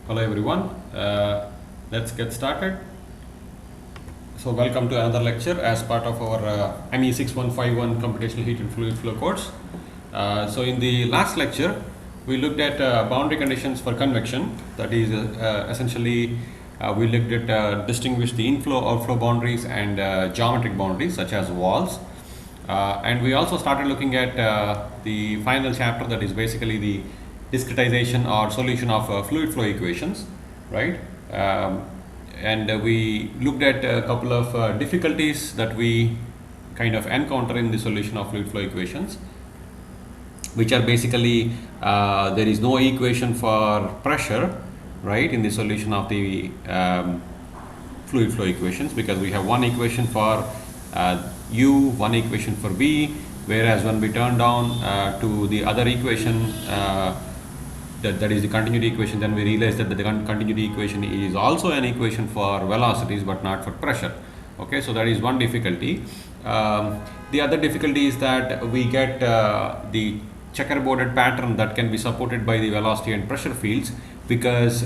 Hello everyone, let's get started. So welcome to another lecture as part of our ME 6151 computational heat and fluid flow course. So in the last lecture we looked at boundary conditions for convection. That is essentially we looked at distinguish the inflow outflow boundaries and geometric boundaries such as walls. And we also started looking at the final chapter, that is basically the discretization or solution of fluid flow equations, right? And we looked at a couple of difficulties that we kind of encounter in the solution of fluid flow equations, which are basically there is no equation for pressure, right, in the solution of the fluid flow equations, because we have one equation for U, one equation for V, whereas when we turn down to the other equation, that is the continuity equation, then we realize that the continuity equation is also an equation for velocities but not for pressure. Okay, so that is one difficulty. The other difficulty is that we get the checkerboarded pattern that can be supported by the velocity and pressure fields, because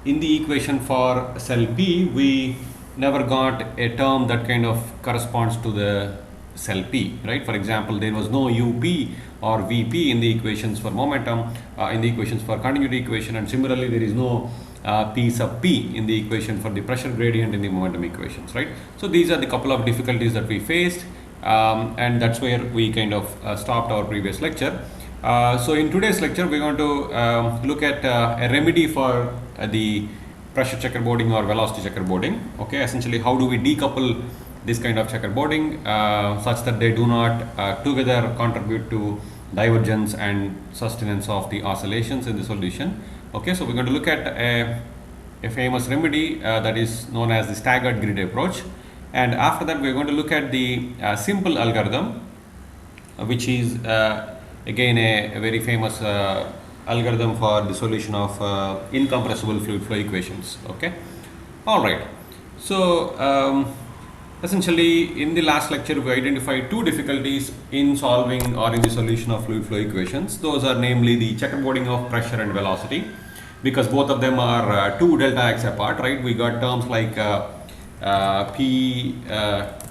in the equation for cell P we never got a term that kind of corresponds to the cell P, right? For example, there was no UP or VP in the equations for momentum, in the equations for continuity equation, and similarly there is no P sub P in the equation for the pressure gradient in the momentum equations, right? So these are the couple of difficulties that we faced, and that's where we kind of stopped our previous lecture. So in today's lecture we're going to look at a remedy for the pressure checkerboarding or velocity checkerboarding. Okay, essentially how do we decouple this kind of checkerboarding such that they do not together contribute to divergence and sustenance of the oscillations in the solution. Okay, so we're going to look at a famous remedy that is known as the staggered grid approach, and after that we're going to look at the simple algorithm, which is again a very famous algorithm for the solution of incompressible fluid flow equations. Okay, all right. So essentially in the last lecture we identified two difficulties in solving or in the solution of fluid flow equations. Those are namely the checkerboarding of pressure and velocity, because both of them are 2 delta x apart, right? We got terms like P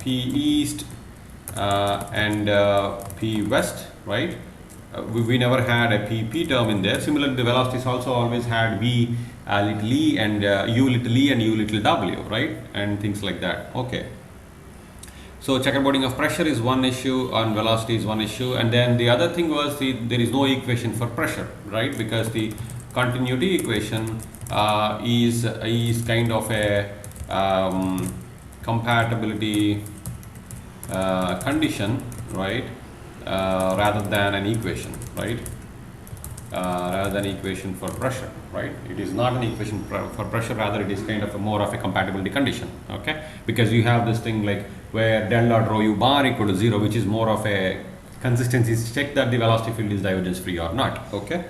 east and P west, right? We never had a P term in there. Similarly, the velocities also always had V little e and U little e and U little w, right? And things like that. Okay. So checkerboarding of pressure is one issue and velocity is one issue, and then the other thing was there is no equation for pressure, right? Because the continuity equation is kind of a compatibility condition, right? Rather than an equation, right? Rather than equation for pressure, right? It is not an equation for pressure, rather it is kind of more of a compatibility condition, okay? Because you have this thing like where del dot rho u bar equal to 0, which is more of a consistency check that the velocity field is divergence free or not, okay?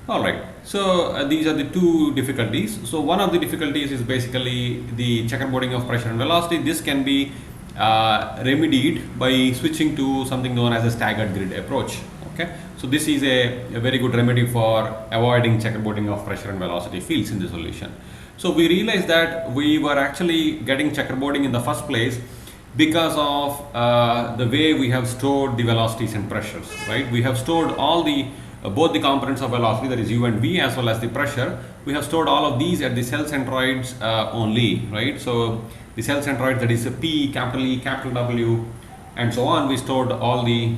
All right, so these are the two difficulties. So one of the difficulties is basically the checkerboarding of pressure and velocity. This can be remedied by switching to something known as a staggered grid approach. Okay, so this is a very good remedy for avoiding checkerboarding of pressure and velocity fields in the solution. So we realized that we were actually getting checkerboarding in the first place because of the way we have stored the velocities and pressures, right? We have stored all the both the components of velocity, that is U and V, as well as the pressure. We have stored all of these at the cell centroids only, right? So the cell centroid, that is a P, capital E, capital W, and so on, we stored all the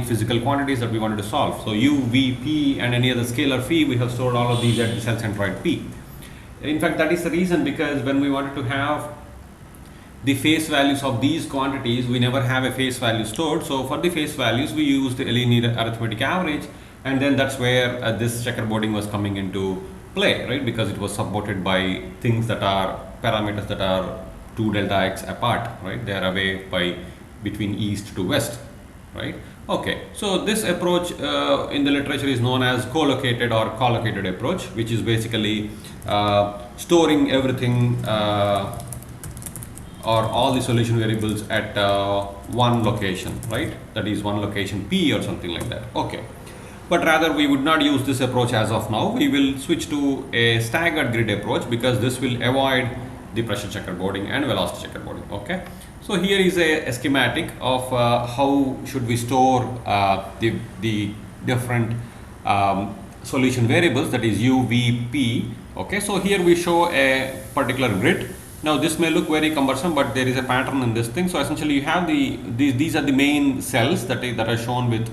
physical quantities that we wanted to solve. So U, V, P, and any other scalar phi, we have stored all of these at the cell centroid P. In fact, that is the reason, because when we wanted to have the phase values of these quantities, we never have a phase value stored. So for the phase values, we used the linear arithmetic average, and then that's where this checkerboarding was coming into play, right? Because it was supported by things that are parameters that are 2 delta x apart, right? They are away by between east to west, right? Okay, so this approach in the literature is known as co-located or collocated approach, which is basically storing everything or all the solution variables at one location, right? That is one location P or something like that. Okay. but rather we would not use this approach as of now. We will switch to a staggered grid approach because this will avoid the pressure checkerboarding and velocity checkerboarding. Okay, so here is a schematic of how should we store the different solution variables, that is U, V, P. Okay, so here we show a particular grid. Now this may look very cumbersome, but there is a pattern in this thing. So essentially you have these are the main cells that are shown with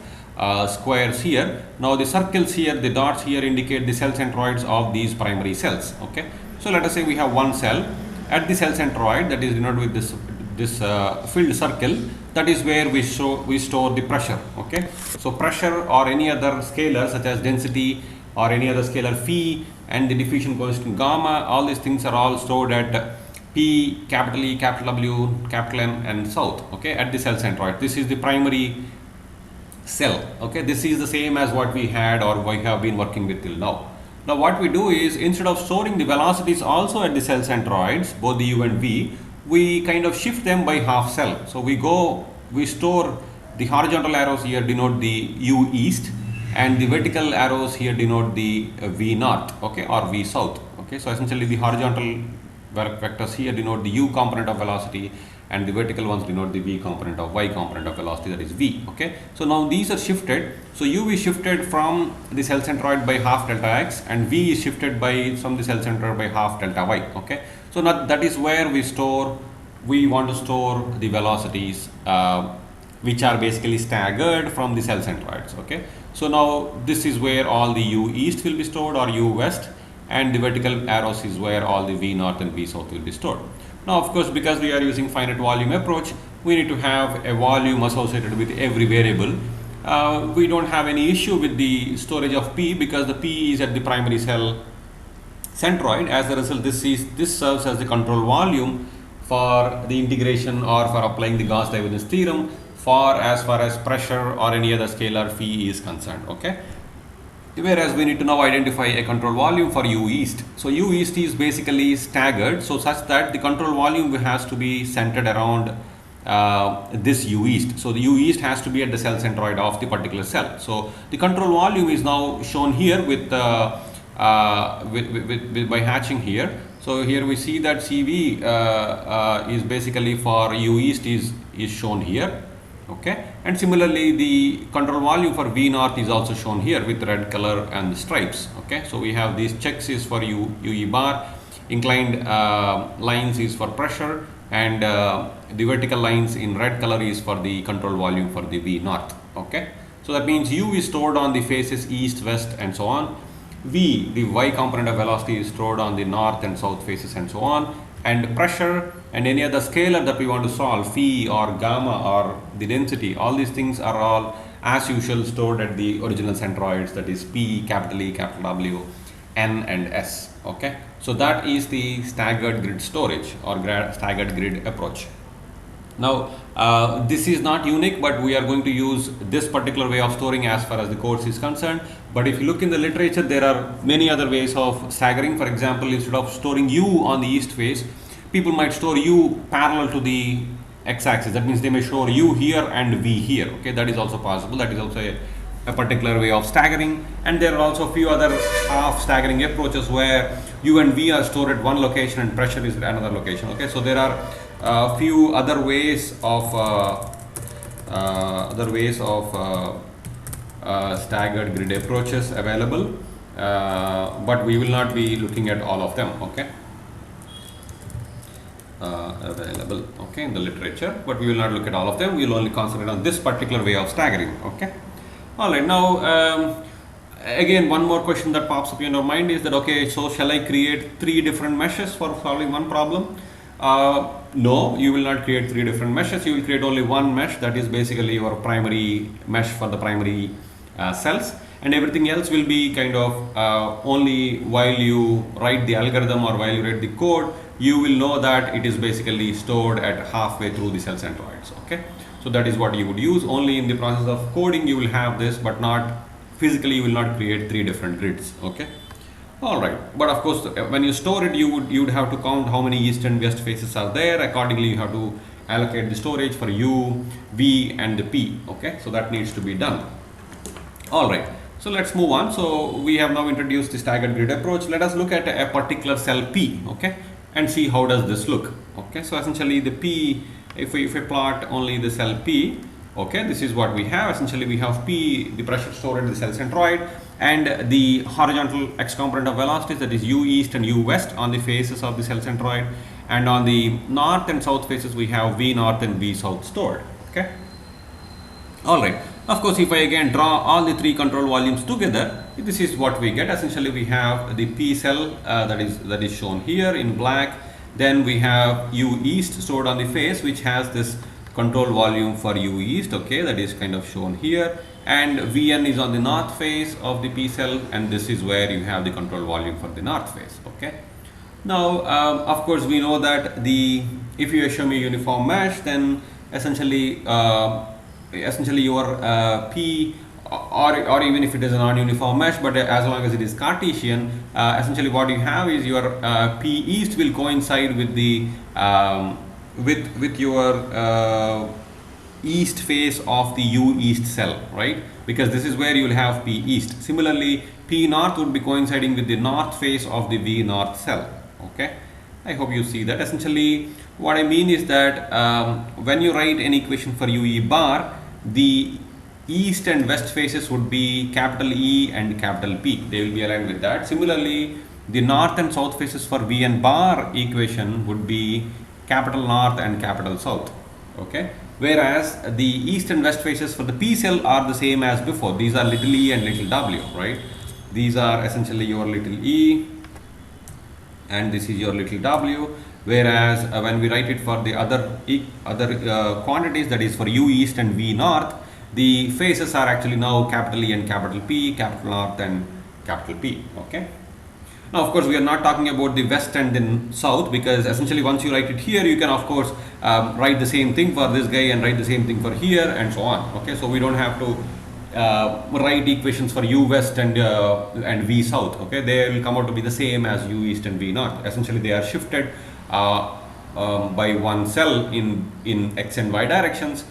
squares here. Now the circles here, the dots here indicate the cell centroids of these primary cells. Okay, so let us say we have one cell at the cell centroid that is denoted with this filled circle. That is where we store the pressure. Okay, so pressure or any other scalar such as density or any other scalar phi and the diffusion coefficient gamma, all these things are all stored at P, capital E, capital W, capital M and south. Okay, at the cell centroid. This is the primary cell. Okay, this is the same as what we had or we have been working with till now. Now what we do is, instead of storing the velocities also at the cell centroids, both the U and V, we kind of shift them by half cell. So we store the horizontal arrows here denote the U east and the vertical arrows here denote the V north, okay, or V south. Okay, so essentially the horizontal vectors here denote the U component of velocity and the vertical ones denote the V component of Y component of velocity, that is V. Okay, so now these are shifted. So U is shifted from the cell centroid by half delta X and V is shifted from the cell centroid by half delta Y. Okay, so now that is where we want to store the velocities which are basically staggered from the cell centroids. Okay, so now this is where all the U east will be stored or U west, and the vertical arrows is where all the V north and V south will be stored. Now of course, because we are using finite volume approach, we need to have a volume associated with every variable. We don't have any issue with the storage of P because the P is at the primary cell centroid. As a result, this serves as the control volume for the integration or for applying the Gauss divergence theorem as far as pressure or any other scalar phi is concerned. Okay, whereas we need to now identify a control volume for U east. So U east is basically staggered, so such that the control volume has to be centered around this U east. So the U east has to be at the cell centroid of the particular cell. So the control volume is now shown here with by hatching here. So here we see that CV is basically for U east is shown here. Okay, and similarly the control volume for V north is also shown here with red color and the stripes. Okay, so we have these checks is for UE bar, inclined lines is for pressure, and the vertical lines in red color is for the control volume for the V north. Okay, so that means U is stored on the faces east, west and so on. V, the Y component of velocity, is stored on the north and south faces and so on, and pressure and any other scalar that we want to solve, phi or gamma or the density, all these things are all as usual stored at the original centroids, that is P, capital E, capital W, N and S. Okay, so that is the staggered grid storage or staggered grid approach. Now this is not unique, but we are going to use this particular way of storing as far as the course is concerned. But if you look in the literature, there are many other ways of staggering. For example, instead of storing U on the east face, people might store U parallel to the x-axis. That means they may store U here and V here. Okay, that is also possible. That is also a particular way of staggering. And there are also a few other half staggering approaches where U and V are stored at one location and pressure is at another location. Okay, so there are a few other ways of staggered grid approaches available, but we will not be looking at all of them. Okay, available in the literature, but we will not look at all of them. We will only concentrate on this particular way of staggering. Okay, all right. Now again, one more question that pops up in your mind is that, okay, so shall I create 3 different meshes for solving one problem? No, you will not create 3 different meshes. You will create only one mesh, that is basically your primary mesh for the primary cells, and everything else will be kind of only while you write the algorithm or while you write the code, you will know that it is basically stored at halfway through the cell centroids. Okay, so that is what you would use. Only in the process of coding you will have this, but not physically you will not create 3 different grids. Okay, all right. But of course, when you store it, you would have to count how many east and west faces are there. Accordingly, you have to allocate the storage for U, V and the P. Okay, so that needs to be done. All right. So let's move on. So we have now introduced the staggered grid approach. Let us look at a particular cell P, okay, and see how does this look. Okay, so essentially the P, if we plot only the cell P, okay, this is what we have. Essentially we have P, the pressure stored in the cell centroid, and the horizontal x component of velocities, that is u east and u west on the faces of the cell centroid, and on the north and south faces we have v north and v south stored. Okay, all right. Of course, if I again draw all the three control volumes together, this is what we get. Essentially we have the P cell that is shown here in black. Then we have u east stored on the face, which has this control volume for u east, okay, that is kind of shown here, and Vn is on the north face of the P cell, and this is where you have the control volume for the north face. Okay, now of course we know that if you assume a uniform mesh, then essentially your P, or even if it is a non-uniform mesh, but as long as it is Cartesian, essentially what you have is your P east will coincide with the with your east face of the u east cell, right? Because this is where you will have P east. Similarly, P north would be coinciding with the north face of the V north cell. Okay, I hope you see that. Essentially what I mean is that when you write an equation for UE bar, the east and west faces would be capital E and capital P. They will be aligned with that. Similarly, the north and south faces for Vn bar equation would be capital north and capital south. Okay, whereas the east and west faces for the P cell are the same as before. These are little e and little w, right? These are essentially your little e and this is your little w. Whereas when we write it for the other quantities, that is for u east and v north, the faces are actually now capital E and capital P, capital north and capital P. Okay. Now of course we are not talking about the west and then south, because essentially once you write it here, you can of course write the same thing for this guy and write the same thing for here and so on. Okay, so we don't have to write equations for u west and v south. Okay, they will come out to be the same as u east and v north. Essentially they are shifted by one cell in x and y directions,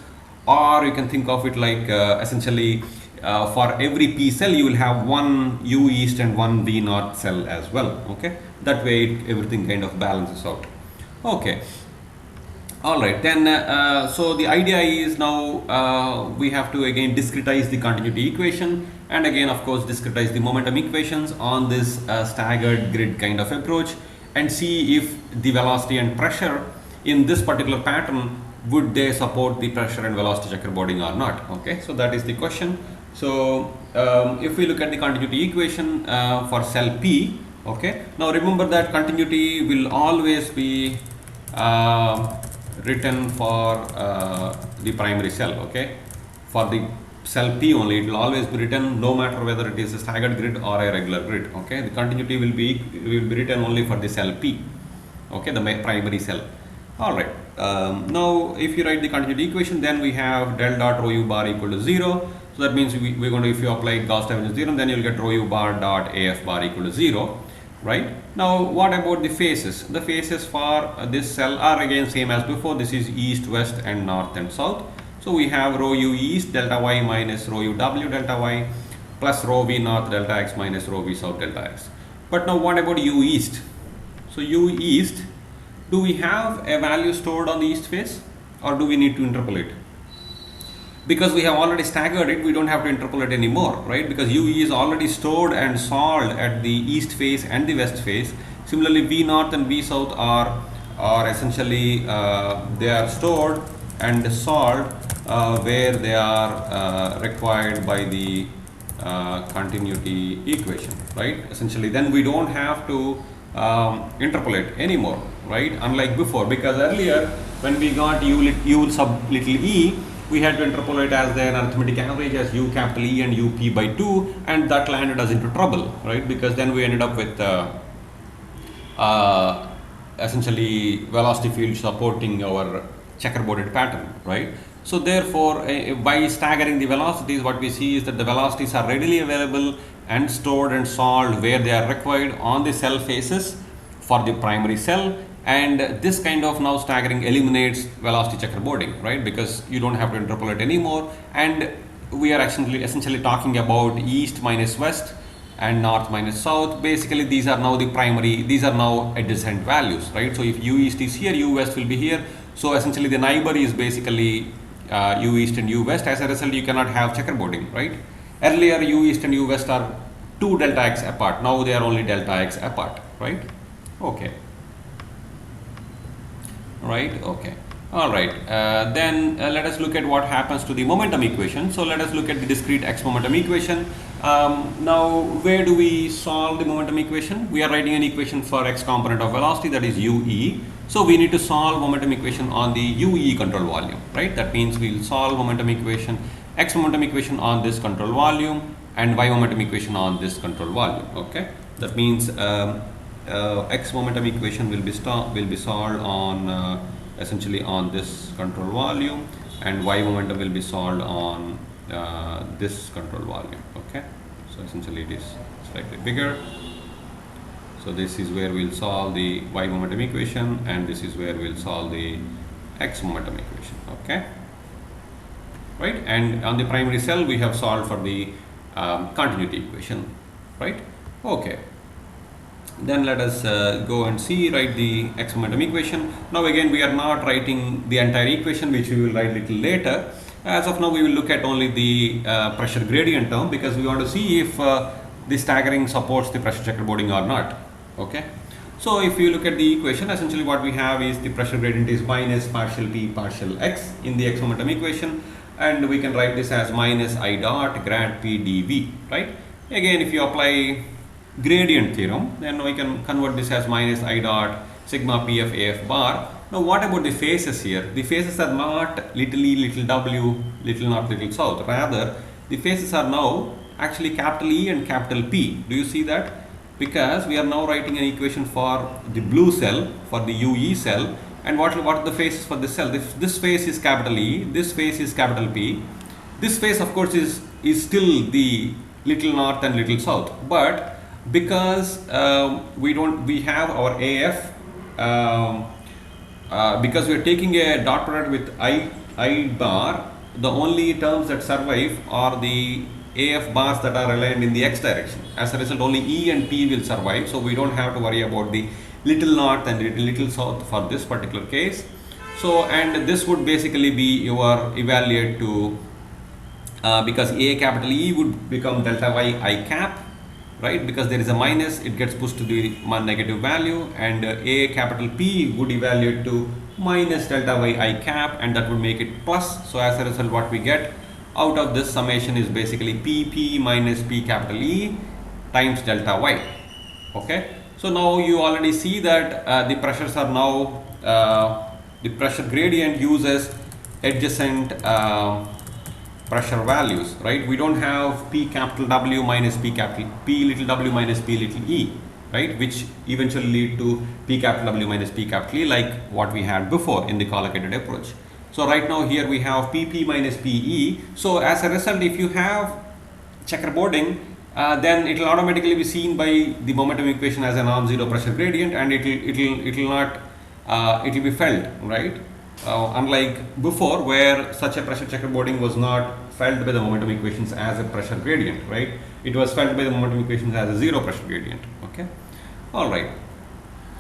or you can think of it like essentially for every P cell you will have one u east and one v north cell as well. Okay, that way everything kind of balances out. Okay, all right, then so the idea is now we have to again discretize the continuity equation, and again of course discretize the momentum equations on this staggered grid kind of approach, and see if the velocity and pressure in this particular pattern, would they support the pressure and velocity checkerboarding or not. Okay, so that is the question. So if we look at the continuity equation for cell P, okay, now remember that continuity will always be written for the primary cell. Okay, for the cell P only, it will always be written no matter whether it is a staggered grid or a regular grid. Okay, the continuity will be written only for the cell P, okay, the primary cell. All right, now if you write the continuity equation, then we have del dot rho u bar equal to 0. So that means we're going to, if you apply Gauss divergence theorem, then you'll get rho u bar dot AF bar equal to 0. Right, now what about the faces? The faces for this cell are again same as before. This is east, west and north and south. So we have rho u east delta y minus rho u w delta y plus rho v north delta x minus rho v south delta x. But now what about u east? So u east, do we have a value stored on the east face, or do we need to interpolate? Because we have already staggered it, we don't have to interpolate anymore, right? Because UE is already stored and solved at the east face and the west face. Similarly, V north and V south are essentially they are stored and solved where they are required by the continuity equation, right? Essentially, then we don't have to interpolate anymore, right? Unlike before, because earlier when we got u sub little e, we had to interpolate as an arithmetic average as u capital E and u p by 2, and that landed us into trouble, right? Because then we ended up with essentially velocity field supporting our checkerboarded pattern, right? So therefore, by staggering the velocities, what we see is that the velocities are readily available and stored and solved where they are required on the cell faces for the primary cell. And this kind of now staggering eliminates velocity checkerboarding, right? Because you don't have to interpolate anymore. And we are essentially talking about east minus west and north minus south. Basically, these are now these are now adjacent values, right? So if u east is here, u west will be here. So essentially the neighbor is basically u east and u west. As a result, you cannot have checkerboarding, right? Earlier u east and u west are 2 delta x apart. Now they are only delta x apart, right? Okay. Right, okay. All right, then let us look at what happens to the momentum equation. So let us look at the discrete x momentum equation. Now, where do we solve the momentum equation? We are writing an equation for x component of velocity, that is ue. So we need to solve momentum equation on the ue control volume, right? That means we'll solve momentum equation, x momentum equation on this control volume and y momentum equation on this control volume, okay? That means x momentum equation will be solved on essentially on this control volume, and y momentum will be solved on this control volume, okay? So essentially it is slightly bigger. So this is where we'll solve the y momentum equation, and this is where we'll solve the x momentum equation, okay? Right, and on the primary cell we have solved for the continuity equation, right? Okay. Then let us go and write the x momentum equation. Now again, we are not writing the entire equation, which we will write little later. As of now, we will look at only the pressure gradient term, because we want to see if the staggering supports the pressure checkerboarding or not, okay? So if you look at the equation, essentially what we have is the pressure gradient is minus partial t partial x in the x momentum equation, and we can write this as minus I dot grad p dv, right? Again, if you apply gradient theorem, then we can convert this as minus I dot sigma pf af bar. Now what about the phases here? The phases are not little e, little w, little north, little south. Rather, the phases are now actually capital E and capital P. Do you see that? Because we are now writing an equation for the blue cell, for the UE cell, and what are the phases for this cell? This phase is capital E, this phase is capital P. This phase, of course, is still the little north and little south, but because we have our AF, because we are taking a dot product with I bar, the only terms that survive are the AF bars that are aligned in the x direction. As a result, only E and P will survive, so we don't have to worry about the little north and little south for this particular case. So, and this would basically be your evaluate to, because A capital E would become delta y I cap, right? Because there is a minus, it gets pushed to the negative value, and A capital P would evaluate to minus delta y I cap, and that would make it plus. So as a result, what we get out of this summation is basically PP minus P capital E times delta y, okay? So now you already see that the pressures are now, the pressure gradient uses adjacent pressure values, right? We don't have P capital W minus P little w minus P little e, right? Which eventually lead to P capital W minus P capital E, like what we had before in the collocated approach. So right now here we have PP minus PE. So as a result, if you have checkerboarding, then it will automatically be seen by the momentum equation as a non-zero pressure gradient, and it will be felt, right? Unlike before, where such a pressure checkerboarding was not felt by the momentum equations as a pressure gradient, right? It was felt by the momentum equations as a zero pressure gradient, okay? All right.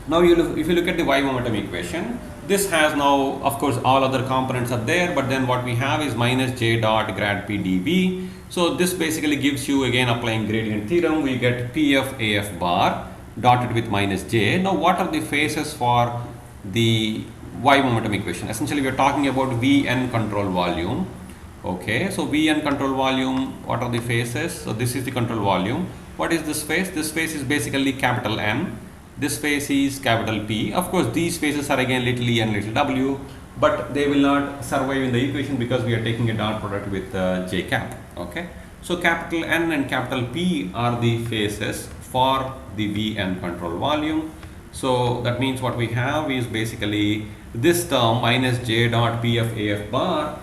Now if you look at the y momentum equation, this has now, of course, all other components are there, but then what we have is minus j dot grad p dv. So this basically gives you, again applying gradient theorem, we get pf af bar dotted with minus j. Now what are the phases for the y momentum equation? Essentially we are talking about Vn control volume, okay? So Vn control volume, what are the phases? So this is the control volume. What is this phase? This phase is basically capital M. This phase is capital P. Of course, these phases are again little e and little w, but they will not survive in the equation because we are taking a dot product with j cap, okay? So capital N and capital P are the phases for the Vn control volume. So that means what we have is basically this term minus j dot pf af bar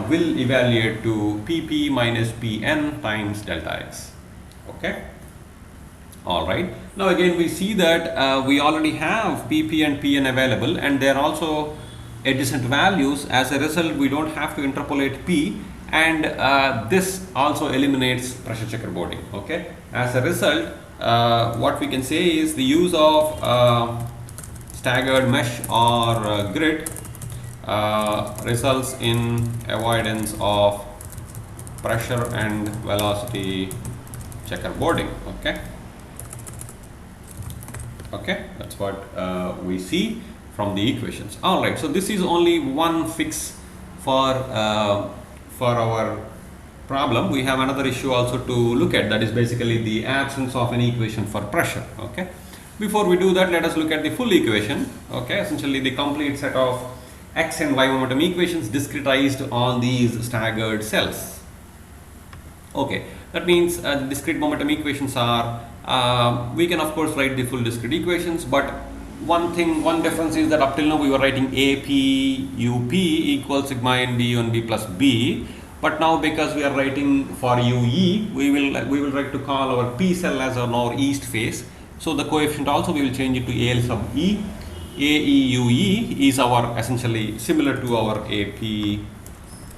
will evaluate to pp minus pn times delta x, okay? All right. Now again we see that we already have PP and PN available, and they are also adjacent values. As a result, we don't have to interpolate P, and this also eliminates pressure checkerboarding. Okay, as a result, what we can say is the use of staggered mesh or grid results in avoidance of pressure and velocity checkerboarding. Okay, that's what we see from the equations. All right, so this is only one fix for our problem. We have another issue also to look at, that is basically the absence of an equation for pressure. Okay, before we do that, let us look at the full equation. Okay, essentially the complete set of x and y momentum equations discretized on these staggered cells. Okay, that means discrete momentum equations are, we can of course write the full discrete equations, but one difference is that up till now we were writing AP UP equals sigma NB UNB plus B, but now because we are writing for UE, we will write to call our P cell as our northeast face. So the coefficient also we will change it to AL sub E. AEUE is our essentially similar to our AP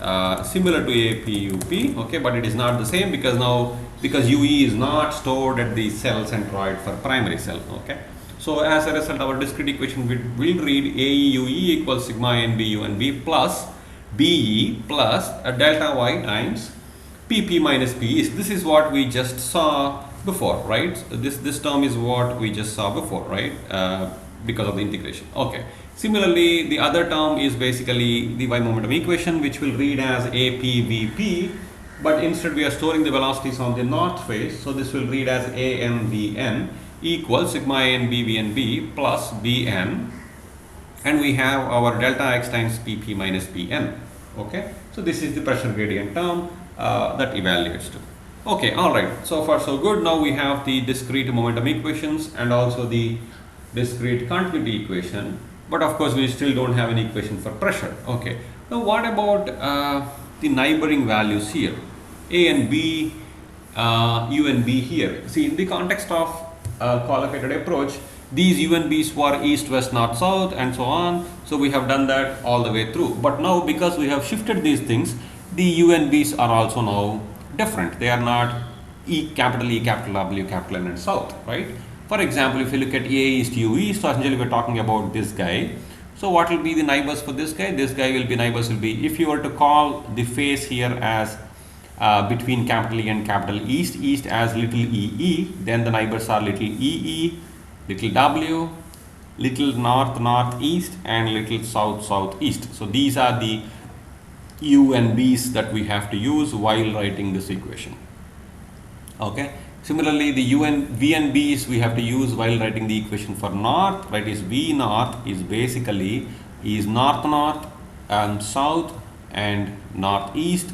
UP, okay, but it is not the same because UE is not stored at the cell centroid for primary cell. Okay, so as a result, our discrete equation will read AEUE equals sigma NB UNB plus BE plus a delta Y times PP minus PE. This is what we just saw before, right? So this term is what we just saw before, right? Because of the integration. Okay. Similarly, the other term is basically the Y momentum equation, which will read as APVP, but instead we are storing the velocities on the north face, so this will read as ANVN equals sigma ANB VNB plus BN, and we have our delta x times PP minus PN. Okay, so this is the pressure gradient term that evaluates to. Okay, all right, so far so good. Now we have the discrete momentum equations and also the discrete continuity equation, but of course we still don't have an equation for pressure. Okay, now what about the neighboring values here, A and B, U and B here? See, in the context of qualified approach, these U and B's were east, west, north, south, and so on. So we have done that all the way through. But now because we have shifted these things, the U and B's are also now different. They are not capital E, capital W, capital N, and south, right? For example, if you look at A east, U east, so essentially we're talking about this guy. So what will be the neighbors for this guy? This guy will be, neighbors will be, if you were to call the face here as between capital E and capital east, east as little EE, then the neighbors are little EE, little W, little north, northeast, and little south, southeast. So these are the U and B's that we have to use while writing this equation. Okay. Similarly, the V and B's we have to use while writing the equation for north, right? Is V north is basically is north north and south and northeast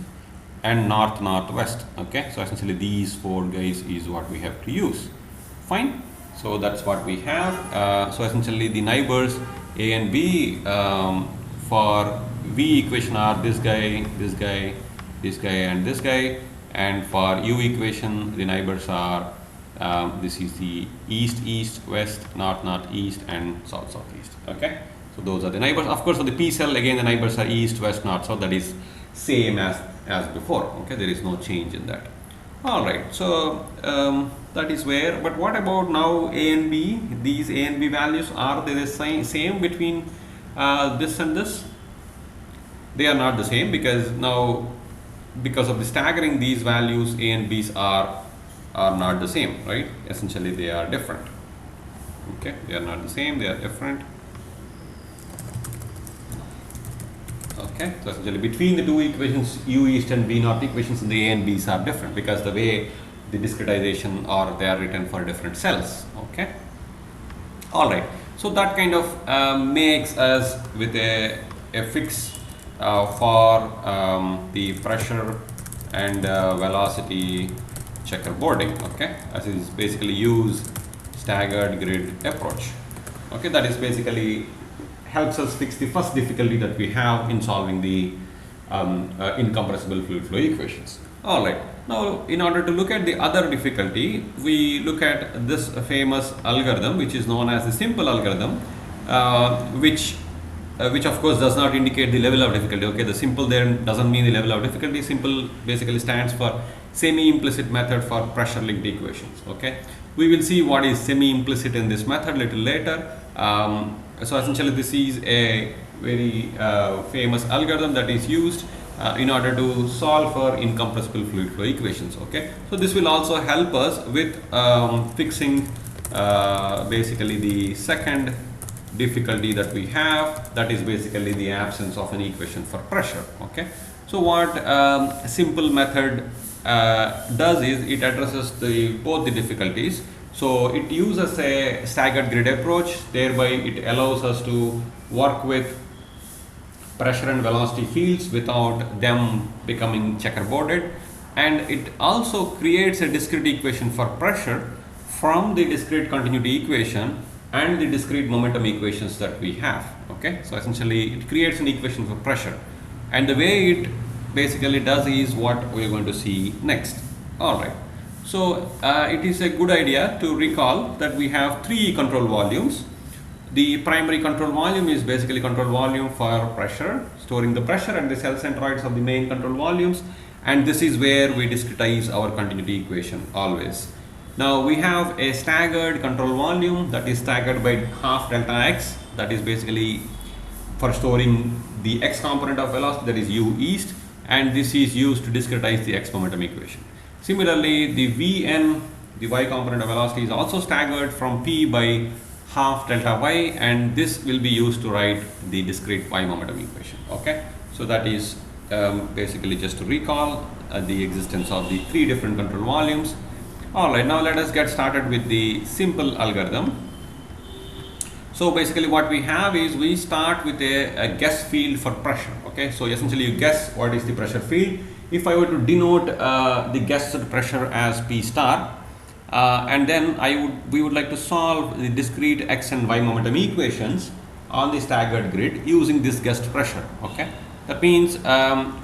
and north northwest. Okay, so essentially these four guys is what we have to use. Fine. So that's what we have. So essentially the neighbors A and B for V equation are this guy, this guy, this guy, and this guy. And for U equation, the neighbors are this is the east, east, west, north, northeast, and south, southeast. Okay, so those are the neighbors. Of course, for the P cell, again the neighbors are east, west, north, south. That is same as before. Okay, there is no change in that. All right, so that is where. But what about now A and B? These A and B values, are they the same between this and this? They are not the same because now, because of the staggering, these values A and B's are not the same, right? Essentially they are different. Okay, they are not the same, they are different. Okay, so essentially between the two equations, U east and B north equations, the A and B's are different because the way the discretization or they are written for different cells. Okay, all right, so that kind of makes us with a fix for the pressure and velocity checkerboarding. Okay, as is basically use staggered grid approach. Okay, that is basically helps us fix the first difficulty that we have in solving the incompressible fluid flow equations. All right, now in order to look at the other difficulty, we look at this famous algorithm which is known as the simple algorithm, which which of course does not indicate the level of difficulty. Okay, the simple there doesn't mean the level of difficulty. Simple basically stands for semi-implicit method for pressure linked equations. Okay, we will see what is semi-implicit in this method little later. So essentially this is a very famous algorithm that is used in order to solve for incompressible fluid flow equations. Okay, so this will also help us with fixing basically the second difficulty that we have, that is basically the absence of an equation for pressure. Okay, so what simple method does is it addresses both the difficulties. So it uses a staggered grid approach, thereby it allows us to work with pressure and velocity fields without them becoming checkerboarded, and it also creates a discrete equation for pressure from the discrete continuity equation and the discrete momentum equations that we have. Okay, so essentially it creates an equation for pressure, and the way it basically does is what we are going to see next. All right, so it is a good idea to recall that we have three control volumes. The primary control volume is basically control volume for pressure, storing the pressure, and the cell centroids of the main control volumes, and this is where we discretize our continuity equation always. Now we have a staggered control volume that is staggered by half delta x, that is basically for storing the x component of velocity, that is u east, and this is used to discretize the x momentum equation. Similarly, the Vn, the y component of velocity, is also staggered from p by half delta y, and this will be used to write the discrete y momentum equation. Okay, so that is basically just to recall the existence of the three different control volumes. Alright, now let us get started with the simple algorithm. So basically what we have is we start with a guess field for pressure. Okay, so essentially you guess what is the pressure field. If I were to denote the guessed pressure as P star, and then we would like to solve the discrete x and y momentum equations on the staggered grid using this guessed pressure. Okay, that means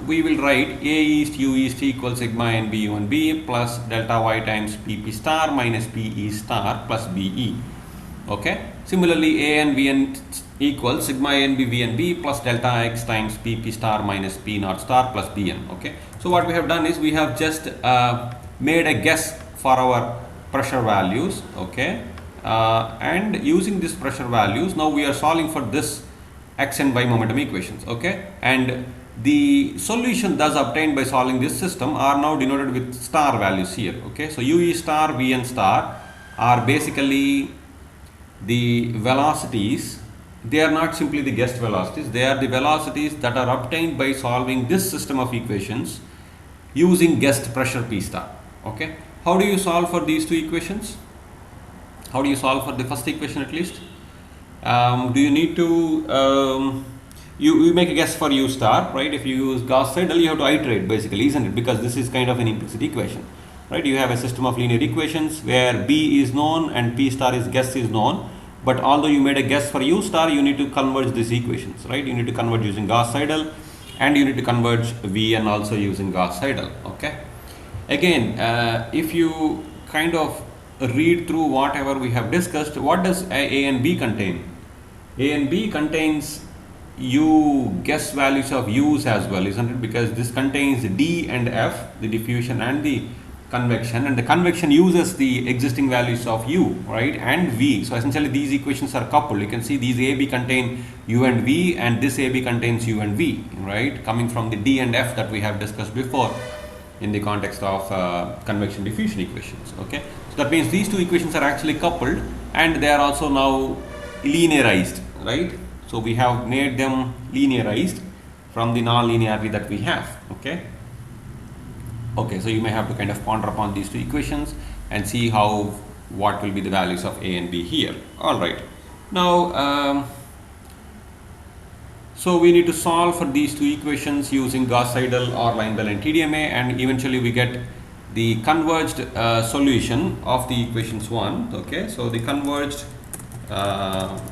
we will write A east U east equals sigma n b u1 b plus delta y times pp star minus pe star plus be. Okay, similarly A n vn equals sigma n b vn b plus delta x times pp star minus p naught star plus bn. Okay, so what we have done is we have just made a guess for our pressure values. Okay, and using this pressure values, now we are solving for this x and y momentum equations. Okay, and the solution thus obtained by solving this system are now denoted with star values here. Okay, so ue star vn star are basically the velocities. They are not simply the guessed velocities, they are the velocities that are obtained by solving this system of equations using guessed pressure P star. Okay, how do you solve for these two equations? How do you solve for the first equation at least? Do you need to you make a guess for u star, right? If you use Gauss-Seidel, you have to iterate basically, isn't it? Because this is kind of an implicit equation, right? You have a system of linear equations where B is known and P star is guess is known, but although you made a guess for u star, you need to converge these equations, right? You need to converge using Gauss-Seidel, and you need to converge Vn also using Gauss-Seidel. Okay, again, if you kind of read through whatever we have discussed, what does A and B contain? A and B contains u guess values of u's as well, isn't it? Because this contains D and F, the diffusion and the convection, and the convection uses the existing values of u, right, and V. So essentially these equations are coupled. You can see these AB contain u and V, and this AB contains u and V, right, coming from the D and F that we have discussed before in the context of convection diffusion equations. Okay, so that means these two equations are actually coupled, and they are also now linearized, right? So we have made them linearized from the non-linearity that we have. Okay, okay, so you may have to kind of ponder upon these two equations and see what will be the values of A and B here. All right, now so we need to solve for these two equations using Gauss-Seidel or Line-Bell and TDMA, and eventually we get the converged solution of the equations 1. Okay, so the converged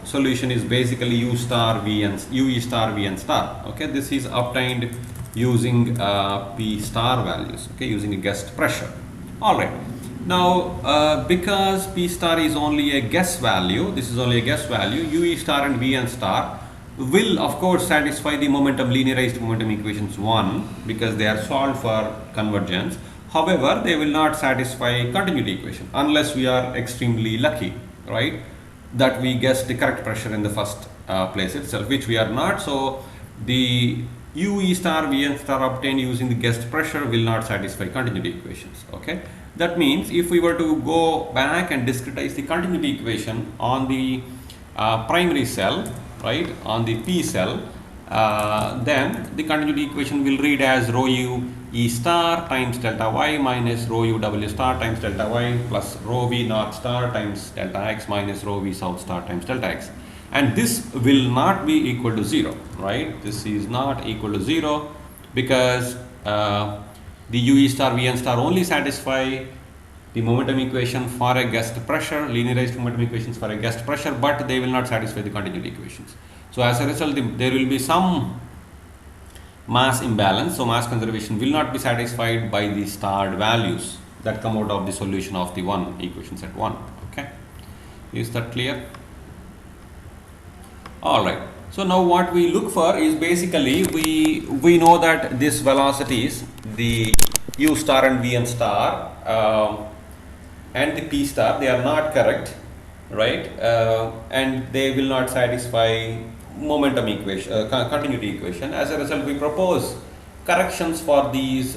solution is basically u star vn ue star vn star. Okay, this is obtained using P star values. Okay, using a guessed pressure. All right, now because P star is only a guess value, this is only a guess value, ue star and vn star will of course satisfy the linearized momentum equations 1 because they are solved for convergence. However, they will not satisfy continuity equation unless we are extremely lucky, right, that we guess the correct pressure in the first place itself, which we are not. So the UE star Vn star obtained using the guessed pressure will not satisfy continuity equations. Okay, that means if we were to go back and discretize the continuity equation on the primary cell, right, on the P cell, then the continuity equation will read as rho u E star times delta y minus rho u W star times delta y plus rho v north star times delta x minus rho v south star times delta x. And this will not be equal to 0, right? This is not equal to 0 because the UE star Vn star only satisfy the momentum equation for a guessed pressure, linearized momentum equations for a guessed pressure, but they will not satisfy the continuity equations. So as a result, there will be some mass imbalance. So mass conservation will not be satisfied by the starred values that come out of the solution of the equation set 1. Okay, is that clear? All right. So now what we look for is basically we know that these velocities, the U star and Vn star and the P star, they are not correct, right? And they will not satisfy momentum equation, continuity equation. As a result, we propose corrections for these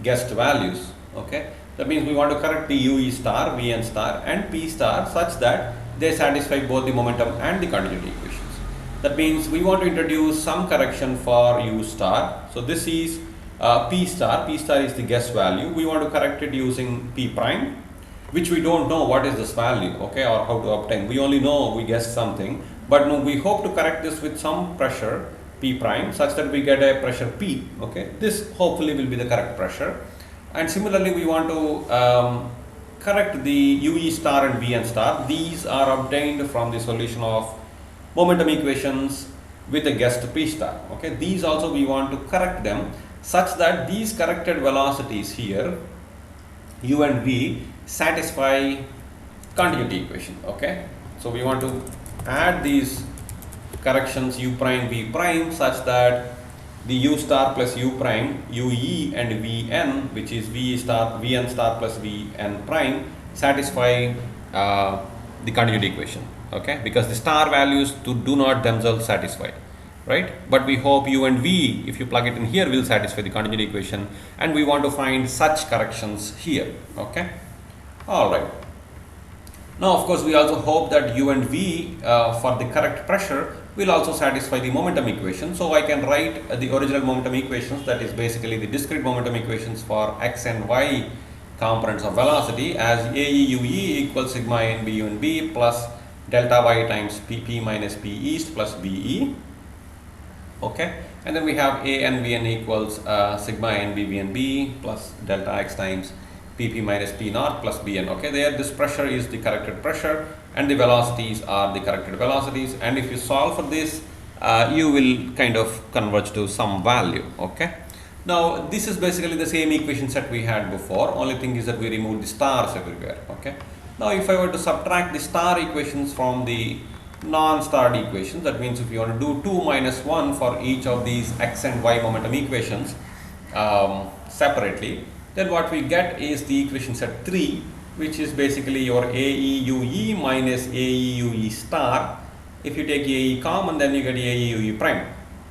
guessed values. Okay, that means we want to correct the UE star, Vn star and P star such that they satisfy both the momentum and the continuity equations. That means we want to introduce some correction for U star. So this is P star. P star is the guessed value. We want to correct it using P prime, which we don't know what is this value, okay, or how to obtain. We only know we guessed something, but no, we hope to correct this with some pressure P prime such that we get a pressure P. Okay, this hopefully will be the correct pressure. And similarly, we want to correct the UE star and Vn star. These are obtained from the solution of momentum equations with a guessed P star. Okay, these also we want to correct them such that these corrected velocities here, U and V, satisfy continuity equation. Okay, so we want to add these corrections U prime V prime such that the U star plus U prime, UE and Vn, which is V star Vn star plus Vn prime, satisfy the continuity equation. Okay, because the star values do not themselves satisfy, right? But we hope U and V, if you plug it in here, will satisfy the continuity equation, and we want to find such corrections here. Okay, all right. Now, of course, we also hope that U and V for the correct pressure will also satisfy the momentum equation. So I can write the original momentum equations, that is basically the discrete momentum equations for x and y components of velocity, as AEUE equals sigma NB UNB plus delta y times PP minus P east plus BE. Okay, and then we have A and Vn equals sigma NB VNB plus delta x times PP minus P naught plus Bn. Okay, there this pressure is the corrected pressure and the velocities are the corrected velocities, and if you solve for this, you will kind of converge to some value. Okay, now this is basically the same equation set we had before, only thing is that we remove the stars everywhere. Okay, now if I were to subtract the star equations from the non-starred equations, that means if you want to do 2 minus 1 for each of these x and y momentum equations separately, then what we get is the equation set 3, which is basically your AEUE minus AEUE star. If you take AE common, then you get AEUE prime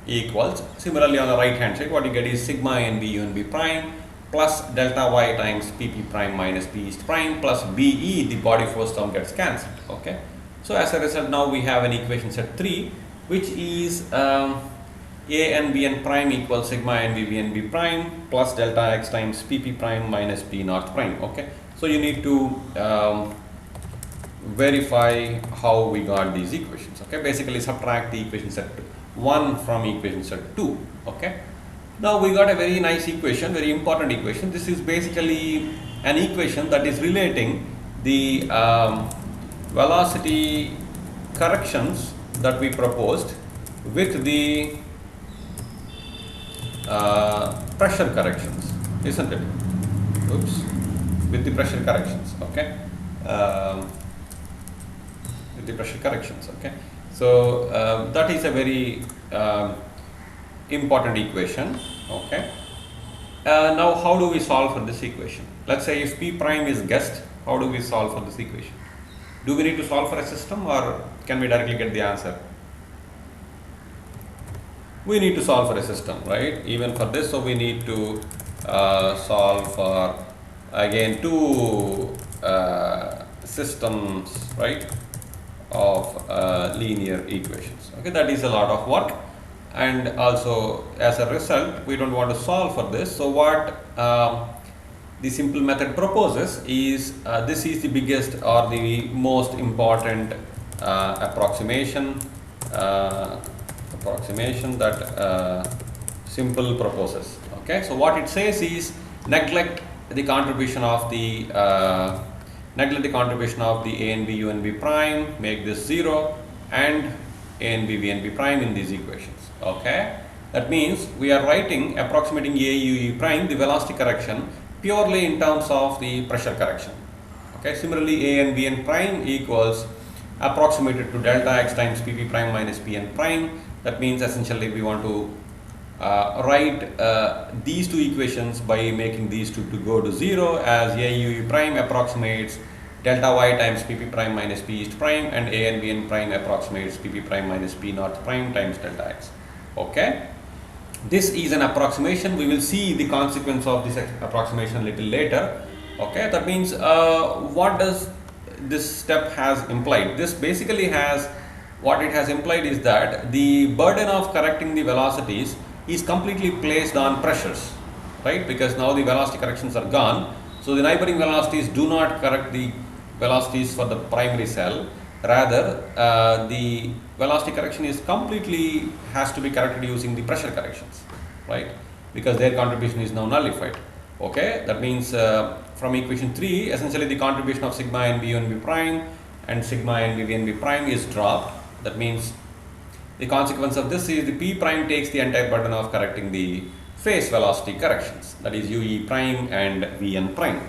equals, similarly on the right hand side, what you get is sigma NB UNB prime plus delta y times PP prime minus P east prime plus BE, the body force term gets cancelled. Okay, so as a result, now we have an equation set 3, which is A and Bn prime equals sigma NB VNB prime plus delta x times PP prime minus P naught prime. Okay, so you need to verify how we got these equations. Okay, basically subtract the equation set 1 from equation set 2. Okay, now we got a very nice equation, very important equation. This is basically an equation that is relating the velocity corrections that we proposed with the pressure corrections, isn't it? Oops, with the pressure corrections. Okay, with the pressure corrections. Okay, So that is a very important equation. Okay. Now how do we solve for this equation? Let's say if P prime is guessed, how do we solve for this equation? Do we need to solve for a system, or can we directly get the answer? We need to solve for a system, right? Even for this, so we need to solve for again two systems, right, of linear equations. Okay, that is a lot of work, and also as a result we don't want to solve for this. So what the simple method proposes is this is the biggest or the most important approximation that simple proposes. Okay, so what it says is neglect the contribution of the A and B, U and B prime, make this 0, and A and B, B and B prime in these equations. Okay, that means we are writing approximating A, U, E prime, the velocity correction, purely in terms of the pressure correction. Okay, similarly A and B n prime equals approximated to delta x times Pp prime minus Pn prime. That means essentially we want to write these two equations by making these two to go to 0, as A U E prime approximates delta y times Pp prime minus P east prime, and A and B n prime approximates Pp prime minus P north prime times delta x. Okay, this is an approximation. We will see the consequence of this approximation a little later. Okay, that means what does this step has implied? This basically has, what it has implied is that the burden of correcting the velocities is completely placed on pressures, right? Because now the velocity corrections are gone, so the neighboring velocities do not correct the velocities for the primary cell. Rather, the velocity correction is completely has to be corrected using the pressure corrections, right? Because their contribution is now nullified. Okay, that means from equation 3, essentially the contribution of sigma n b n b prime and sigma n b n b prime is dropped. That means the consequence of this is the P prime takes the entire burden of correcting the phase velocity corrections, that is UE prime and Vn prime.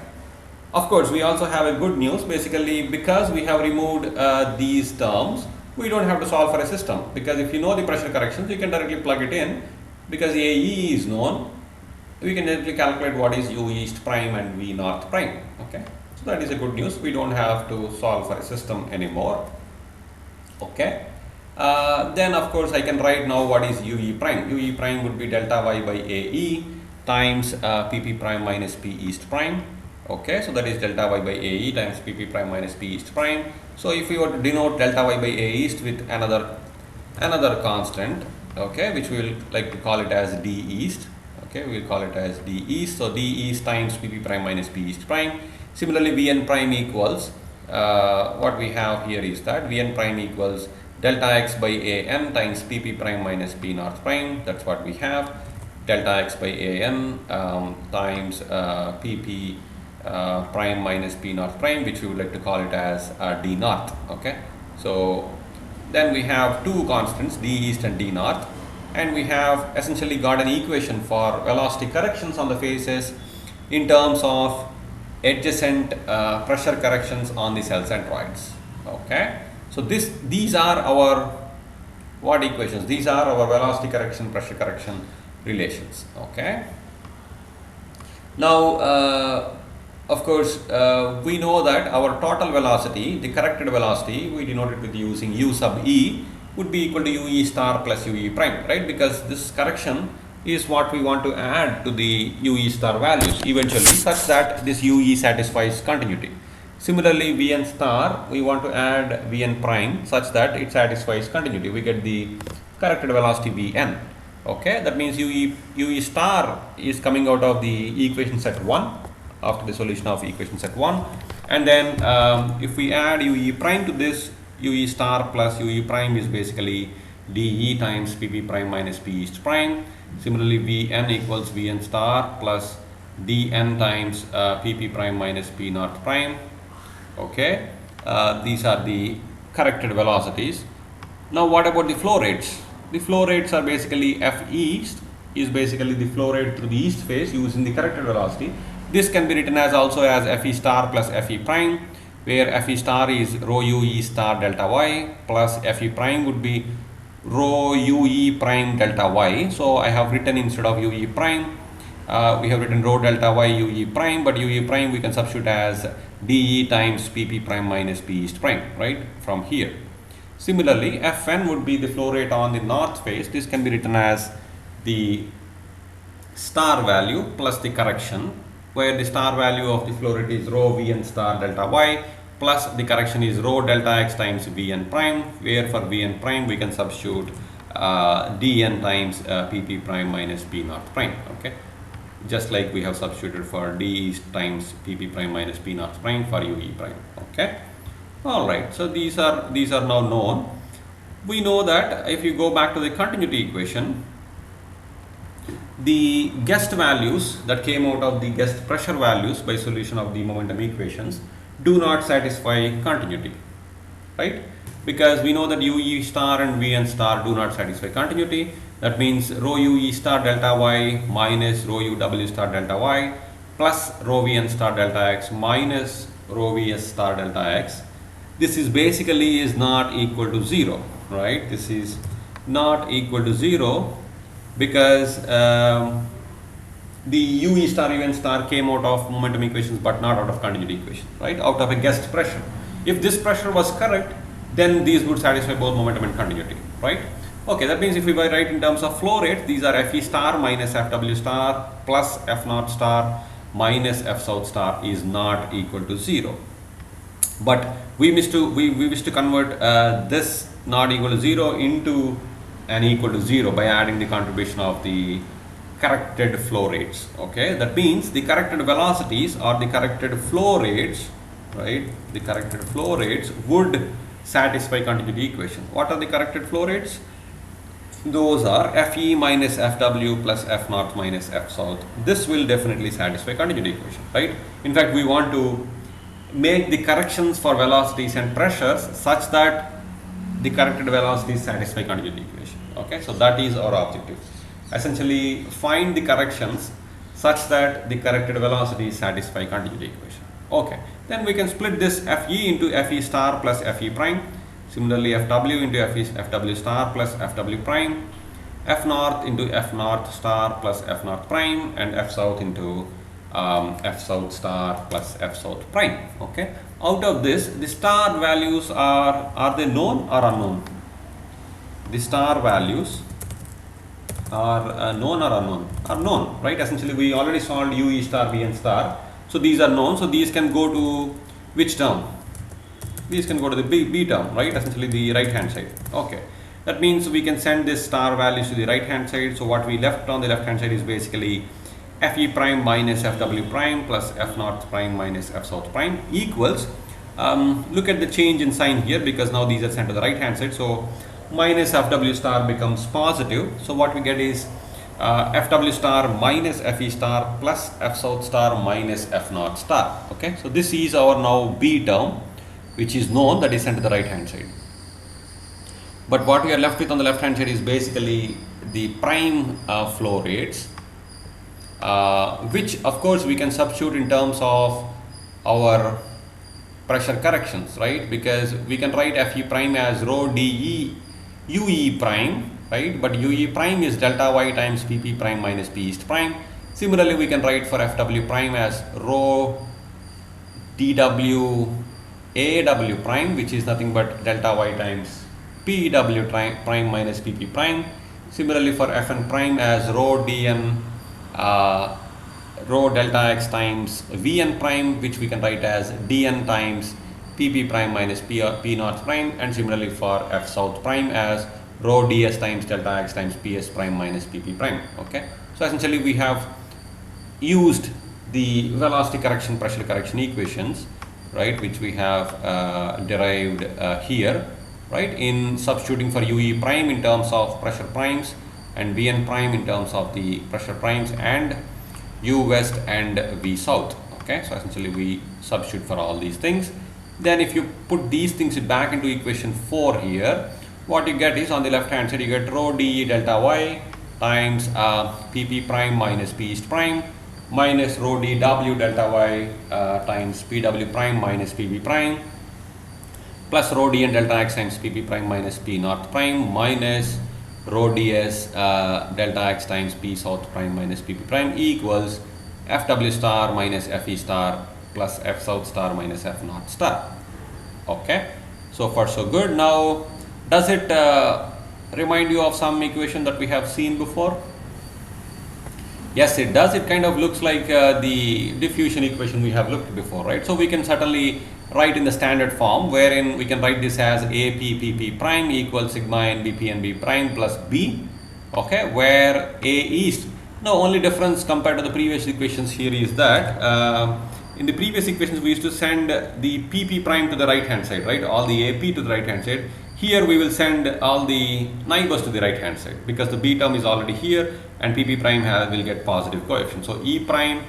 Of course, we also have a good news. Basically, because we have removed these terms, we don't have to solve for a system, because if you know the pressure corrections, you can directly plug it in. Because AE is known, we can directly calculate what is U east prime and V north prime. Okay, so that is a good news. We don't have to solve for a system anymore. Okay, then of course I can write now what is UE prime. UE prime would be delta y by AE times PP prime minus P east prime. Okay, so that is delta y by AE times PP prime minus P east prime. So if we were to denote delta y by A east with another constant, okay, which we will like to call it as D east. Okay, we will call it as D east. So D east times PP prime minus P east prime. Similarly, Vn prime equals what we have here is that Vn prime equals delta x by An times Pp prime minus P north prime. That's what we have. Delta x by An times Pp prime minus P naught prime, which we would like to call it as D naught. Okay, so then we have two constants, D east and D naught, and we have essentially got an equation for velocity corrections on the faces in terms of adjacent pressure corrections on the cell centroids. Okay, so these are our what equations? These are our velocity correction, pressure correction relations. Okay, now of course, we know that our total velocity, the corrected velocity, we denote it with using U sub E, would be equal to UE star plus UE prime, right? Because this correction is what we want to add to the UE star values eventually, such that this UE satisfies continuity. Similarly, Vn star, we want to add Vn prime such that it satisfies continuity. We get the corrected velocity Vn. Okay, that means UE star is coming out of the equation set 1. After the solution of equation set 1, and then if we add UE prime to this, UE star plus UE prime is basically DE times PP prime minus P east prime. Similarly, Vn equals Vn star plus Dn times Pp prime minus P naught prime. Okay, these are the corrected velocities. Now what about the flow rates? The flow rates are basically F east is basically the flow rate through the east phase using the corrected velocity. This can be written as also as Fe star plus Fe prime. where Fe star is rho UE star delta y plus Fe prime would be rho UE prime delta y. So I have written instead of UE prime, we have written rho delta y UE prime, but UE prime we can substitute as dE times PP prime minus P east prime, right, from here. Similarly, Fn would be the flow rate on the north face. This can be written as the star value plus the correction, where the star value of the flow rate is rho Vn star delta y plus the correction is rho delta x times Vn prime, where for Vn prime we can substitute dN times Pp prime minus P naught prime, okay, just like we have substituted for dE times Pp prime minus P naught prime for UE prime, okay. All right, so these are now known. We know that if you go back to the continuity equation, the guessed values that came out of the guessed pressure values by solution of the momentum equations do not satisfy continuity, right? Because we know that UE star and Vn star do not satisfy continuity. That means rho UE star delta y minus rho UW star delta y plus rho Vn star delta x minus rho Vs star delta x. This is basically is not equal to 0, right? This is not equal to 0 because the UE star Vn star came out of momentum equations but not out of continuity equation, right? Out of a guessed pressure. If this pressure was correct, then these would satisfy both momentum and continuity, right? Okay, that means if we write in terms of flow rate, these are Fe star minus Fw star plus F naught star minus F south star is not equal to 0. But we wish to convert this not equal to 0 into an equal to 0 by adding the contribution of the corrected flow rates, okay. That means the corrected velocities or the corrected flow rates, right, the corrected flow rates would satisfy continuity equation. What are the corrected flow rates? Those are Fe minus Fw plus F naught minus F south. This will definitely satisfy continuity equation, right? In fact, we want to make the corrections for velocities and pressures such that the corrected velocities satisfy continuity equation, okay. So that is our objective. Essentially, find the corrections such that the corrected velocities satisfy continuity equation, okay. Then we can split this Fe into Fe star plus Fe prime. Similarly, Fw into Fw star plus Fw prime, F north into F north star plus F north prime, and F south into F south star plus F south prime, okay. Out of this, the star values are they known or unknown? The star values are known or unknown? Are known, right? Essentially, we already solved UE star, Vn star. So these are known. So these can go to which term? These can go to the B term, right? Essentially the right hand side. Okay. That means we can send this star values to the right hand side. So what we left on the left hand side is basically Fe prime minus Fw prime plus F naught prime minus F south prime equals, look at the change in sign here because now these are sent to the right hand side. So minus Fw star becomes positive. So what we get is Fw star minus Fe star plus F south star minus F naught star. Okay, so this is our now B term, which is known, that is sent to the right hand side. But what we are left with on the left hand side is basically the prime flow rates, which of course we can substitute in terms of our pressure corrections, right? Because we can write Fe prime as rho dE UE prime, right? But UE prime is delta y times Pp prime minus P east prime. Similarly, we can write for Fw prime as rho dW AW prime, which is nothing but delta y times PW prime minus Pp prime. Similarly, for Fn prime as rho dN rho delta x times Vn prime, which we can write as dN times Pp prime minus P north prime, and similarly for F south prime as rho ds times delta x times Ps prime minus Pp prime. Okay, so essentially we have used the velocity correction, pressure correction equations, right, which we have derived here, right, in substituting for UE prime in terms of pressure primes and Vn prime in terms of the pressure primes and U west and V south. Okay, so essentially we substitute for all these things. Then if you put these things back into equation 4 here, what you get is on the left hand side you get rho dE delta y times Pp prime minus P east prime minus rho dw delta y times pw prime minus pb prime plus rho dn delta x times pp prime minus p north prime minus rho ds delta x times p south prime minus pp prime equals fw star minus fe star plus f south star minus f north star. Okay, so far so good. Now does it remind you of some equation that we have seen before? Yes, it does. It kind of looks like the diffusion equation we have looked before, right? So we can certainly write in the standard form, wherein we can write this as AP PP prime equals sigma NB PNB prime plus B, okay, where A is, no, only difference compared to the previous equations here is that in the previous equations we used to send the PP prime to the right hand side, right, all the AP to the right hand side. Here we will send all the neighbors to the right hand side because the B term is already here and PP prime will get positive coefficient. So E prime,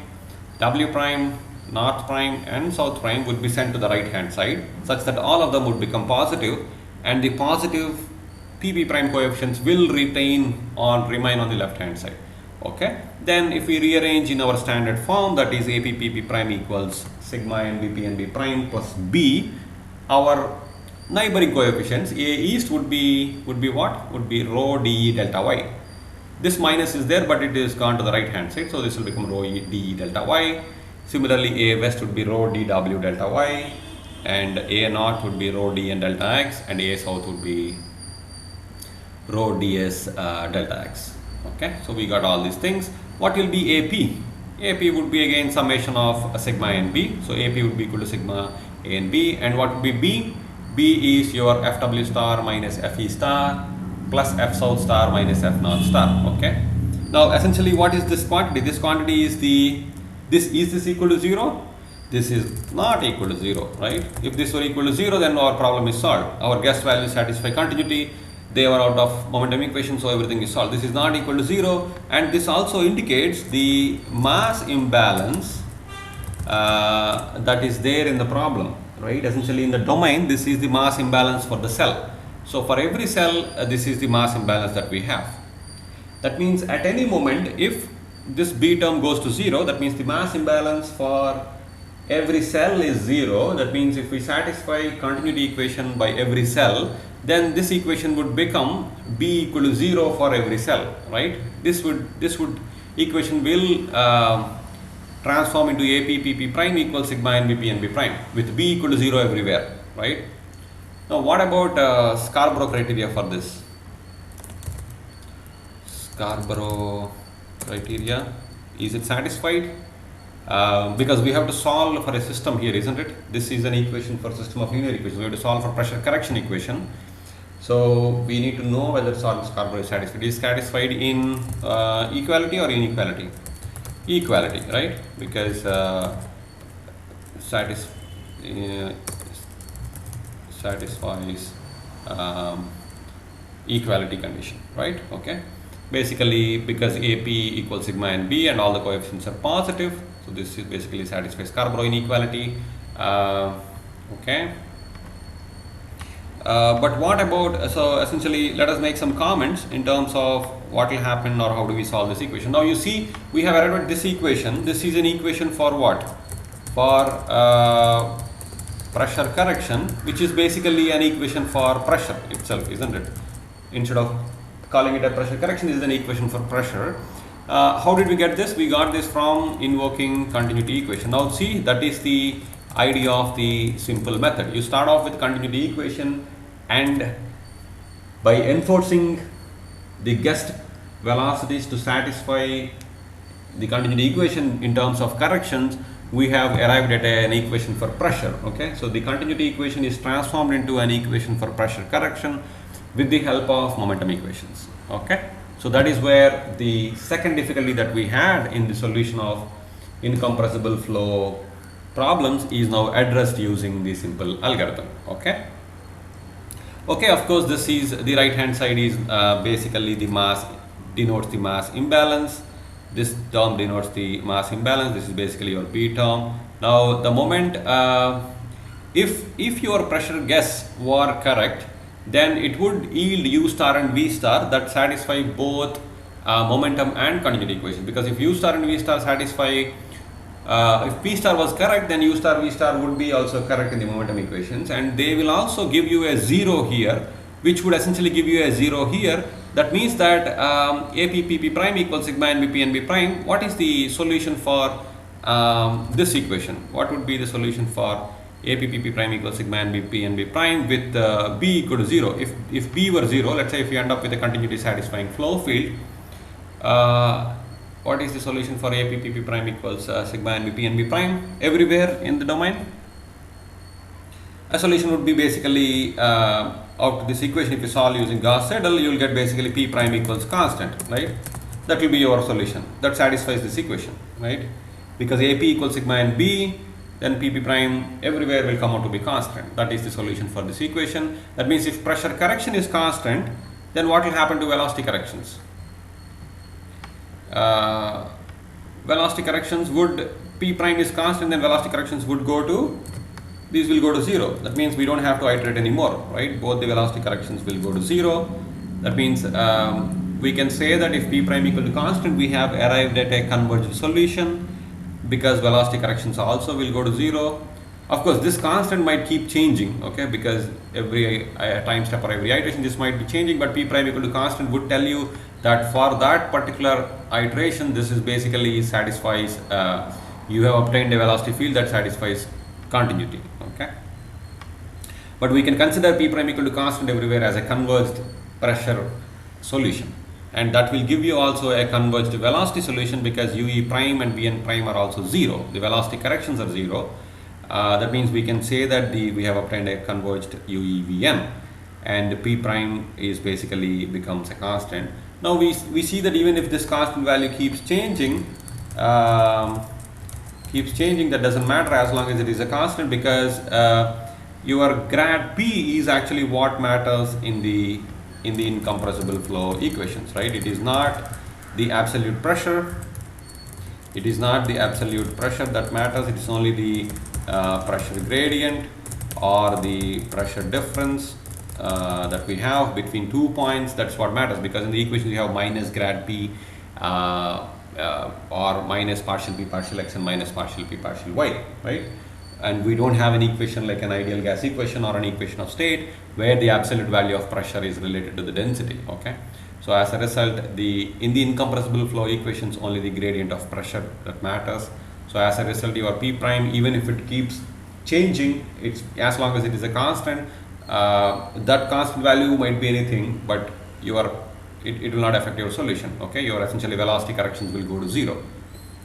W prime, north prime and south prime would be sent to the right hand side such that all of them would become positive and the positive PP prime coefficients will remain on the left hand side. Okay, then if we rearrange in our standard form, that is AP PP prime equals sigma NB PNB prime plus B, our neighboring coefficients A east would be what? Would be rho dE delta y. This minus is there but it is gone to the right hand side, so this will become rho dE delta y. Similarly, A west would be rho dW delta y and A north would be rho dN delta x and A south would be rho ds delta x. Okay, so we got all these things. What will be AP? AP would be again summation of sigma and B. So AP would be equal to sigma A and B. And what would be B? B is your FW star minus FE star plus F south star minus F north star. Okay. Now essentially what is this quantity? This quantity is is this equal to 0? This is not equal to 0, right? If this were equal to 0, then our problem is solved. Our guess values satisfy continuity. They were out of momentum equation, so everything is solved. This is not equal to 0, and this also indicates the mass imbalance that is there in the problem, right? Essentially in the domain, this is the mass imbalance for the cell. So for every cell, this is the mass imbalance that we have. That means at any moment, if this B term goes to 0, that means the mass imbalance for every cell is 0. That means if we satisfy continuity equation by every cell, then this equation would become B equal to 0 for every cell, right? This equation will transform into AP PP prime equals sigma NB PNB prime with B equal to 0 everywhere, right? Now what about Scarborough criteria for this? Scarborough criteria, is it satisfied? Because we have to solve for a system here, isn't it? This is an equation for system of linear equations. We have to solve for pressure correction equation. So we need to know whether Scarborough is satisfied. Is satisfied in equality or inequality? Equality, right? Because satisfies equality condition, right? Okay. Basically, because AP equals sigma and B and all the coefficients are positive, so this is basically satisfies Scarborough inequality. Okay. But what about, so essentially let us make some comments in terms of what will happen or how do we solve this equation. Now you see we have arrived at this equation. This is an equation for what? For pressure correction, which is basically an equation for pressure itself, isn't it? Instead of calling it a pressure correction, this is an equation for pressure. How did we get this? We got this from invoking continuity equation. Now see, that is the idea of the simple method. You start off with continuity equation, and by enforcing the guessed velocities to satisfy the continuity equation in terms of corrections, we have arrived at an equation for pressure. Okay, so the continuity equation is transformed into an equation for pressure correction with the help of momentum equations. Okay, so that is where the second difficulty that we had in the solution of incompressible flow problems is now addressed using the simple algorithm. Okay. Okay, of course, this is the right hand side is basically the mass, denotes the mass imbalance. This term denotes the mass imbalance. This is basically your B term. Now the moment if your pressure guess were correct, then it would yield U star and V star that satisfy both momentum and continuity equation, because if U star and V star satisfy, if P star was correct, then U star V star would be also correct in the momentum equations, and they will also give you a 0 here, which would essentially give you a 0 here. That means that AP prime equals sigma NB P prime. What is the solution for this equation? What would be the solution for AP prime equals sigma NB prime with B equal to 0? If B were 0, let's say if you end up with a continuity satisfying flow field, what is the solution for AP prime equals sigma NB prime everywhere in the domain? A solution would be basically out to this equation. If you solve using Gauss-Seidel, you will get basically P prime equals constant, right? That will be your solution. That satisfies this equation, right? Because AP equals sigma NB, then PP prime everywhere will come out to be constant. That is the solution for this equation. That means if pressure correction is constant, then what will happen to velocity corrections? Velocity corrections would, P prime is constant, then velocity corrections would go to, these will go to 0. That means we don't have to iterate anymore, right? Both the velocity corrections will go to 0. That means we can say that if P prime equal to constant, we have arrived at a converged solution, because velocity corrections also will go to 0. Of course, this constant might keep changing, okay, because every time step or every iteration this might be changing, but P prime equal to constant would tell you that for that particular iteration, this is basically satisfies, you have obtained a velocity field that satisfies continuity, okay. But we can consider P prime equal to constant everywhere as a converged pressure solution, and that will give you also a converged velocity solution, because UE prime and Vn prime are also 0. The velocity corrections are 0. That means we can say that we have obtained a converged UE Vn, and P prime is basically becomes a constant. Now we see that even if this constant value keeps changing, that doesn't matter as long as it is a constant, because your grad P is actually what matters in the incompressible flow equations, right? It is not the absolute pressure. It is not the absolute pressure that matters. It is only the pressure gradient or the pressure difference that we have between 2 points. That's what matters, because in the equation you have minus grad P or minus partial P partial X and minus partial P partial Y, right? And we don't have an equation like an ideal gas equation or an equation of state where the absolute value of pressure is related to the density, okay? So as a result, in the incompressible flow equations, only the gradient of pressure that matters. So as a result, your P prime, even if it keeps changing, it's as long as it is a constant, that constant value might be anything, but it will not affect your solution, okay? Your essentially velocity corrections will go to 0,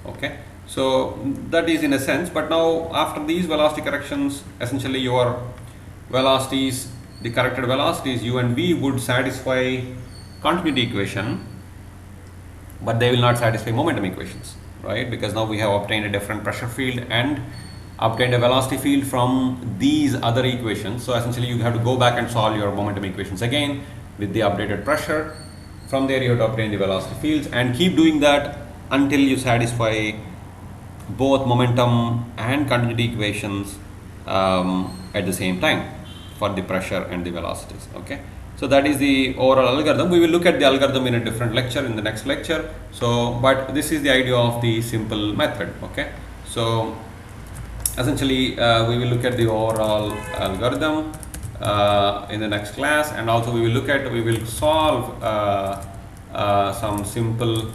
okay? So that is in a sense. But now after these velocity corrections, essentially your velocities, the corrected velocities U and V would satisfy continuity equation, but they will not satisfy momentum equations, right? Because now we have obtained a different pressure field and obtained a velocity field from these other equations. So essentially you have to go back and solve your momentum equations again with the updated pressure. From there you have to obtain the velocity fields and keep doing that until you satisfy both momentum and continuity equations at the same time for the pressure and the velocities, okay? So that is the overall algorithm. We will look at the algorithm in a different lecture, in the next lecture. So, but this is the idea of the simple method, okay? So essentially we will look at the overall algorithm in the next class, and also we will solve some simple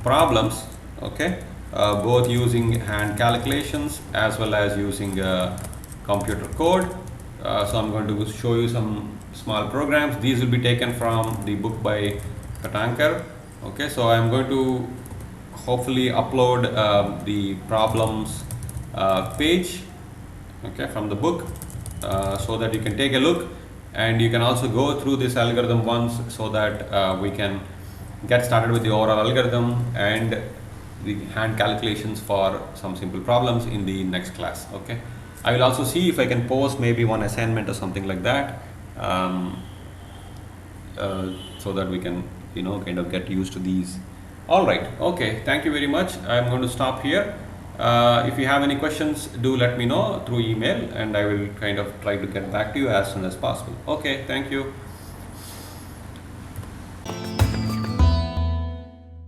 problems, okay? Both using hand calculations as well as using computer code. So I'm going to show you some small programs. These will be taken from the book by Katankar. Okay, so I'm going to hopefully upload the problems page, okay, from the book, so that you can take a look, and you can also go through this algorithm once, so that we can get started with the overall algorithm and the hand calculations for some simple problems in the next class, okay? I will also see if I can post maybe one assignment or something like that, so that we can, you know, kind of get used to these. All right, okay, thank you very much. I'm going to stop here. If you have any questions, do let me know through email, and I will kind of try to get back to you as soon as possible. Okay, thank you.